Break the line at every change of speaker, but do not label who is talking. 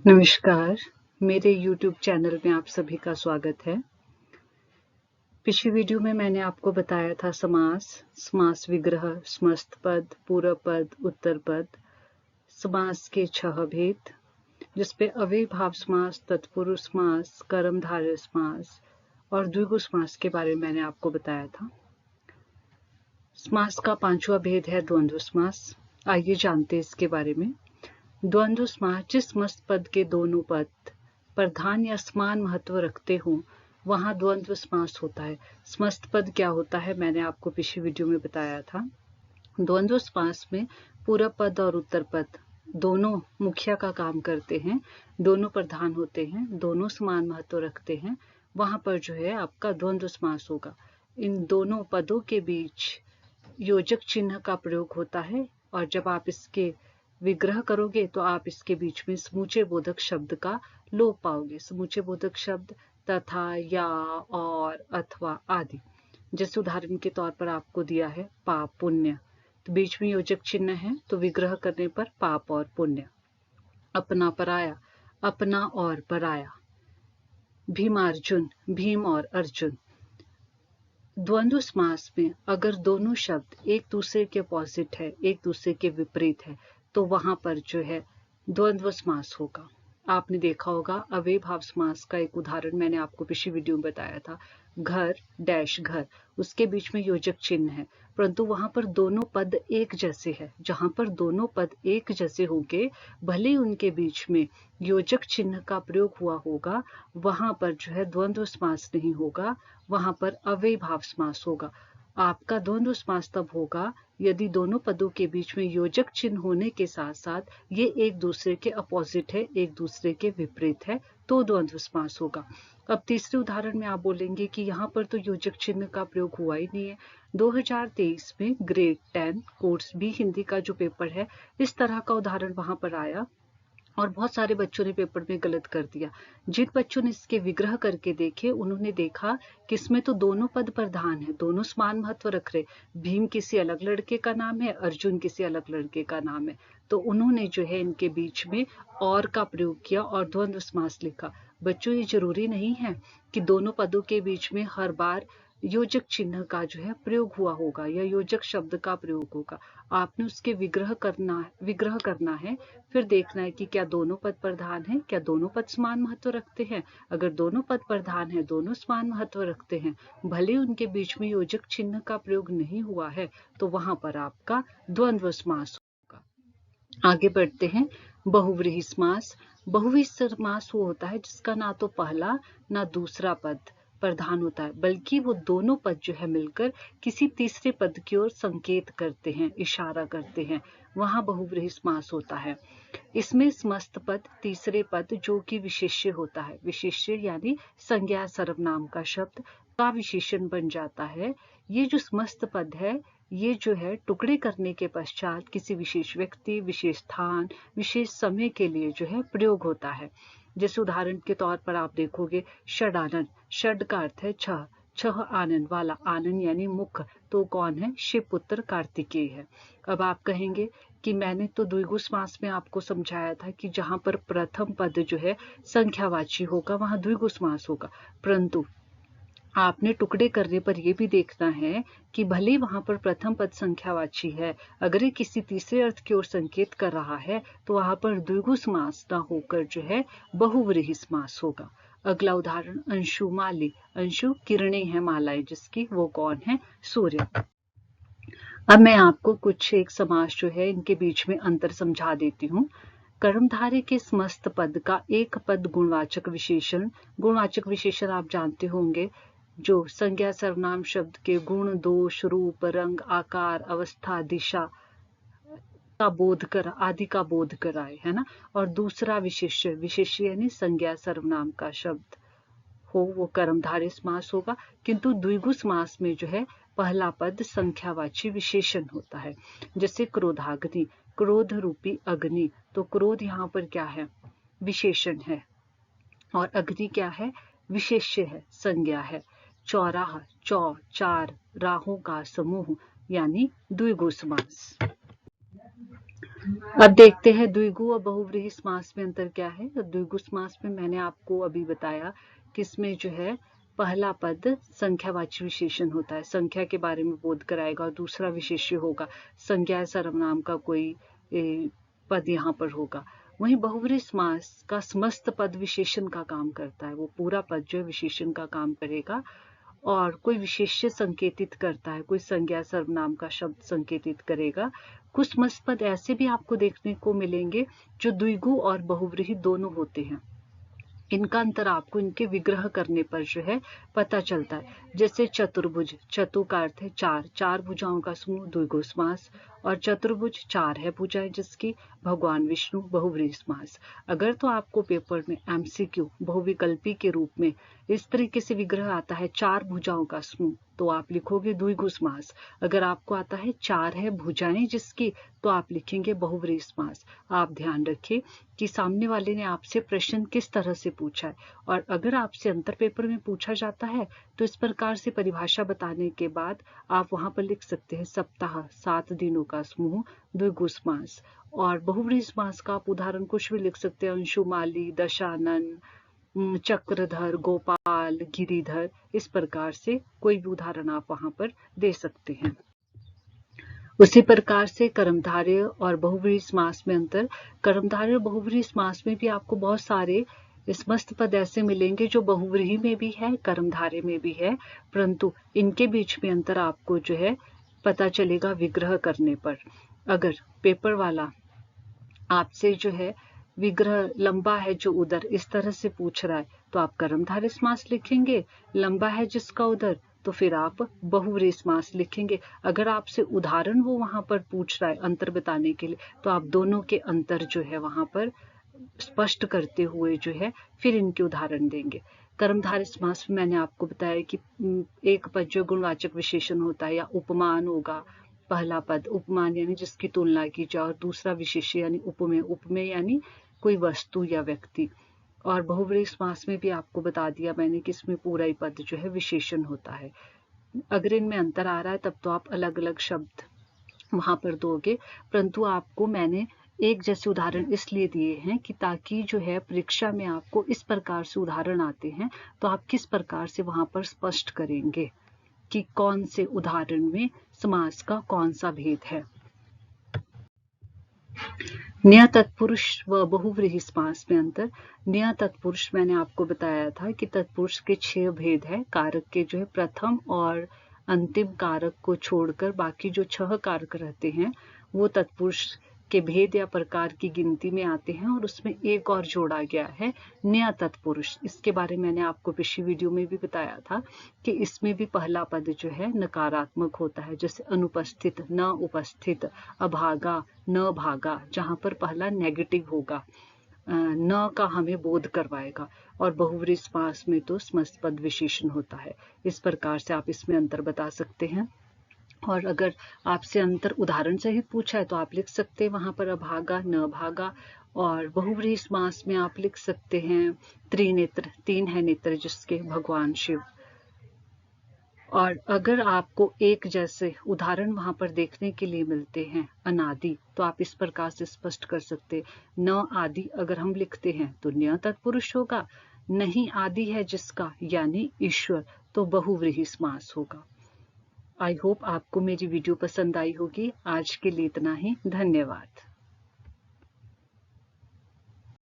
नमस्कार, मेरे YouTube channel में आप सभी का स्वागत है। पिछली वीडियो में मैंने आपको बताया था समास, समास विग्रह, समस्त पद, पूरब पद, उत्तर पद, समास के 6 भेद, जिसपे अव्ययीभाव समास, तत्पुरुष समास, कर्मधारय समास और द्विगु समास के बारे में मैंने आपको बताया था। समास का 5वां भेद है द्वंद्व समास। आइए जानते हैं इसके बारे में। द्वंद्व समास जिस समस्त पद के दोनों पद प्रधान या समान महत्व रखते हों वहां द्वंद्व समास होता है। समस्त पद क्या होता है मैंने आपको पिछली वीडियो में बताया था। द्वंद्व समास में पूरब पद और उत्तर पद दोनों मुखिया का काम करते हैं, दोनों प्रधान होते हैं, दोनों समान महत्व रखते हैं। वहां पर जो है आपका द्वंद्व समास होगा। इन दोनों पदों के बीच योजक चिन्ह का प्रयोग होता है और जब आप इसके विग्रह करोगे तो आप इसके बीच में समूचे बोधक शब्द का लोप पाओगे। समूचे बोधक शब्द तथा, या, और, अथवा आदि। जैसे उदाहरण के तौर पर आपको दिया है पाप पुण्य, तो बीच में योजक चिन्ह है तो विग्रह करने पर पाप और पुण्य। अपना पराया, अपना और पराया। भीमार्जुन, भीम और अर्जुन। द्वंद्व समास में अगर दोनों शब्द एक दूसरे के अपोजिट है, एक दूसरे के विपरीत है, तो वहां पर जो है द्वंद्व समास होगा। आपने देखा होगा अव्ययीभाव समास का एक उदाहरण मैंने आपको पिछली वीडियो में बताया था। घर डैश घर, उसके बीच में योजक चिन्ह है, परंतु वहां पर दोनों पद एक जैसे हैं। जहां पर दोनों पद एक जैसे होंगे, भले ही उनके बीच में योजक चिन्ह का प्रयोग हुआ होगा, वहां पर जो है द्वंद्व समास नहीं होगा, वहां पर अव्ययीभाव समास होगा। आपका द्वंद्व समास तब होगा यदि दोनों पदों के बीच में योजक चिन्ह होने के साथ साथ ये एक दूसरे के अपोजिट है, एक दूसरे के विपरीत है, तो द्वंद्व समास होगा। अब तीसरे उदाहरण में आप बोलेंगे कि यहाँ पर तो योजक चिन्ह का प्रयोग हुआ ही नहीं है। 2023 में ग्रेड 10 कोर्स बी हिंदी का जो पेपर है, इस तरह का उदाहरण वहां पर आया और बहुत सारे बच्चों ने पेपर में गलत कर दिया। जिन बच्चों ने इसके विग्रह करके देखे उन्होंने देखा कि इसमें तो दोनों पद प्रधान है, दोनों समान महत्व रख रहे। भीम किसी अलग लड़के का नाम है, अर्जुन किसी अलग लड़के का नाम है, तो उन्होंने जो है इनके बीच में और का प्रयोग किया और द्वंद्व समास लिखा। बच्चों, ये जरूरी नहीं है कि दोनों पदों के बीच में हर बार योजक चिन्ह का जो है प्रयोग हुआ होगा या योजक शब्द का प्रयोग होगा। आपने उसके विग्रह करना है, फिर देखना है कि क्या दोनों पद प्रधान है, क्या दोनों पद समान महत्व रखते हैं। अगर दोनों पद प्रधान है, दोनों समान महत्व रखते हैं, भले उनके बीच में योजक चिन्ह का प्रयोग नहीं हुआ है, तो वहां पर आपका द्वंद्व समास होगा। आगे बढ़ते हैं। बहुव्रीहि समास। बहुव्रीहि समास वो होता है जिसका ना तो पहला ना दूसरा पद प्रधान होता है, बल्कि वो दोनों पद जो है मिलकर किसी तीसरे पद की ओर संकेत करते हैं, इशारा करते हैं, वहां बहुव्रीहि समास होता है। इसमें समस्त पद तीसरे पद जो कि विशेष्य होता है, विशेष्य यानी संज्ञा सर्वनाम का शब्द का विशेषण बन जाता है। ये जो समस्त पद है, ये जो है टुकड़े करने के पश्चात किसी विशेष व्यक्ति, विशेष स्थान, विशेष समय के लिए जो है प्रयोग होता है। जैसे उदाहरण के तौर पर आप देखोगे षडानन, षड का अर्थ है छह, छह आनन वाला, आनन यानी मुख, तो कौन है? शिव पुत्र कार्तिकेय है। अब आप कहेंगे कि मैंने तो द्विगु समास में आपको समझाया था कि जहां पर प्रथम पद जो है संख्यावाची होगा वहां द्विगु समास होगा, परंतु आपने टुकड़े करने पर यह भी देखना है कि भले वहां पर प्रथम पद संख्यावाची है, अगर ये किसी तीसरे अर्थ की ओर संकेत कर रहा है तो वहां पर द्विगु समास ना होकर जो है बहुव्रीहि समास होगा। अगला उदाहरण अंशु माली। अंशु किरणें हैं मालाएं जिसकी, वो कौन है? सूर्य। अब मैं आपको कुछ एक समास जो है इनके बीच में अंतर समझा देती हूँ। कर्मधारय के समस्त पद का एक पद गुणवाचक विशेषण। गुणवाचक विशेषण आप जानते होंगे, जो संज्ञा सर्वनाम शब्द के गुण, दोष, रूप, रंग, आकार, अवस्था, दिशा का बोध कर, आदि का बोध कराए, है ना। और दूसरा विशेष्य, विशेष्य यानी संज्ञा सर्वनाम का शब्द हो, वो कर्मधारय समास होगा। किंतु द्विगु समास में जो है पहला पद संख्यावाची विशेषण होता है। जैसे क्रोधाग्नि, क्रोध रूपी अग्नि, तो क्रोध यहाँ पर क्या है? विशेषण है, और अग्नि क्या है? विशेष्य है, संज्ञा है। चौराहा, चौ, चार, राहों का समूह, यानी द्विगु समास। अब देखते हैं द्विगु और बहुव्रीहि समास में अंतर क्या है। तो द्विगु समास में मैंने आपको अभी बताया कि इसमें जो है पहला पद संख्यावाची विशेषण होता है, संख्या के बारे में बोध कराएगा, और दूसरा विशेष्य होगा, संज्ञा सर्वनाम का कोई पद यहाँ पर होगा। वहीं बहुव्रीहि समास का समस्त पद विशेषण का काम करता है, वो पूरा पद जो है विशेषण का काम करेगा और कोई विशेष्य संकेतित करता है, कोई संज्ञा सर्वनाम का शब्द संकेतित करेगा। कुछ समस्त पद ऐसे भी आपको देखने को मिलेंगे जो द्विगु और बहुव्रीहि दोनों होते हैं। इनका अंतर आपको इनके विग्रह करने पर जो है पता चलता है। जैसे चतुर्भुज, चतु का अर्थ है चार, चार भुजाओं का समूह द्विगु समास, और चतुर्भुज चार है भुजाएं जिसकी, भगवान विष्णु बहुव्रीहि समास। अगर तो आपको पेपर में एमसीक्यू बहुविकल्पी के रूप में इस तरीके से विग्रह आता है चार भुजाओं का समूह, तो आप लिखोगे द्विगु समास। अगर आपको आता है चार है भुजाएं जिसकी, तो आप लिखेंगे बहुव्रीहि समास। आप ध्यान रखें कि सामने वाले ने आपसे प्रश्न किस तरह से पूछा है, और अगर आपसे अंतर पेपर में पूछा जाता है तो इस प्रकार से परिभाषा बताने के बाद आप वहां पर लिख सकते हैं सप्ताह, 7 दिनों का समूह द्विगु समास। और बहुव्रीहि समास का आप उदाहरण कुछ भी लिख सकते हैं, अंशुमाली, दशानन, चक्रधर, गोपाल, गिरिधर, इस प्रकार से कोई भी उदाहरण आप वहां पर दे सकते हैं। उसी प्रकार से कर्मधारय और बहुव्रीहि समास में अंतर। कर्मधारय और बहुव्रीहि समास में भी आपको बहुत सारे समस्त पद ऐसे मिलेंगे जो बहुव्रीहि में भी है, कर्मधारय में भी है, परंतु इनके बीच में अंतर आपको जो है पता चलेगा विग्रह करने पर। अगर पेपर वाला आपसे जो है विग्रह लंबा है जो उदर इस तरह से पूछ रहा है, तो आप कर्मधारय समास लिखेंगे, लंबा है जिसका उदर तो फिर आप बहुव्रीहि समास लिखेंगे। अगर आपसे उदाहरण वो वहां पर पूछ रहा है अंतर बताने के लिए, तो आप दोनों के अंतर जो है वहां पर स्पष्ट करते हुए जो है फिर इनके उदाहरण देंगे। कर्मधारय समास में मैंने आपको बताया कि एक पद जो गुणवाचक विशेषण होता है या उपमान होगा, पहला पद उपमान यानी जिसकी तुलना की जाए, और दूसरा विशेष्य यानी उपमेय, उपमेय यानी कोई वस्तु या व्यक्ति। और बहुव्रीहि समास में भी आपको बता दिया मैंने कि इसमें पूरा ही पद जो है विशेषण होता है। अगर इनमें अंतर आ रहा है तब तो आप अलग अलग शब्द वहां पर दोगे, परंतु आपको मैंने एक जैसे उदाहरण इसलिए दिए हैं कि ताकि जो है परीक्षा में आपको इस प्रकार से उदाहरण आते हैं तो आप किस प्रकार से वहां पर स्पष्ट करेंगे कि कौन से उदाहरण में समास का कौन सा भेद है। न्य तत्पुरुष व बहुव्रीहि समास में अंतर। न्य तत्पुरुष मैंने आपको बताया था कि तत्पुरुष के 6 भेद है। कारक के जो है प्रथम और अंतिम कारक को छोड़कर बाकी जो 6 कारक रहते हैं वो तत्पुरुष के भेद या प्रकार की गिनती में आते हैं, और उसमें एक और जोड़ा गया है न्य तत्पुरुष। इसके बारे में मैंने आपको पिछली वीडियो में भी बताया था कि इसमें भी पहला पद जो है नकारात्मक होता है, जैसे अनुपस्थित, न उपस्थित, अभागा, न भागा, जहां पर पहला नेगेटिव होगा, न का हमें बोध करवाएगा। और बहुव्रीहि समास में तो समस्त पद विशेषण होता है। इस प्रकार से आप इसमें अंतर बता सकते हैं। और अगर आपसे अंतर उदाहरण सहित पूछा है तो आप लिख सकते हैं वहां पर अभागा, न भागा। और बहुव्रीहि समास में आप लिख सकते हैं त्रिनेत्र, 3 है नेत्र जिसके, भगवान शिव। और अगर आपको एक जैसे उदाहरण वहां पर देखने के लिए मिलते हैं अनादि, तो आप इस प्रकार से स्पष्ट कर सकते हैं। न आदि अगर हम लिखते हैं तो न्य तत्पुरुष होगा, नहीं आदि है जिसका यानी ईश्वर, तो बहुव्रीहि समास होगा। आई होप आपको मेरी वीडियो पसंद आई होगी। आज के लिए इतना ही, धन्यवाद।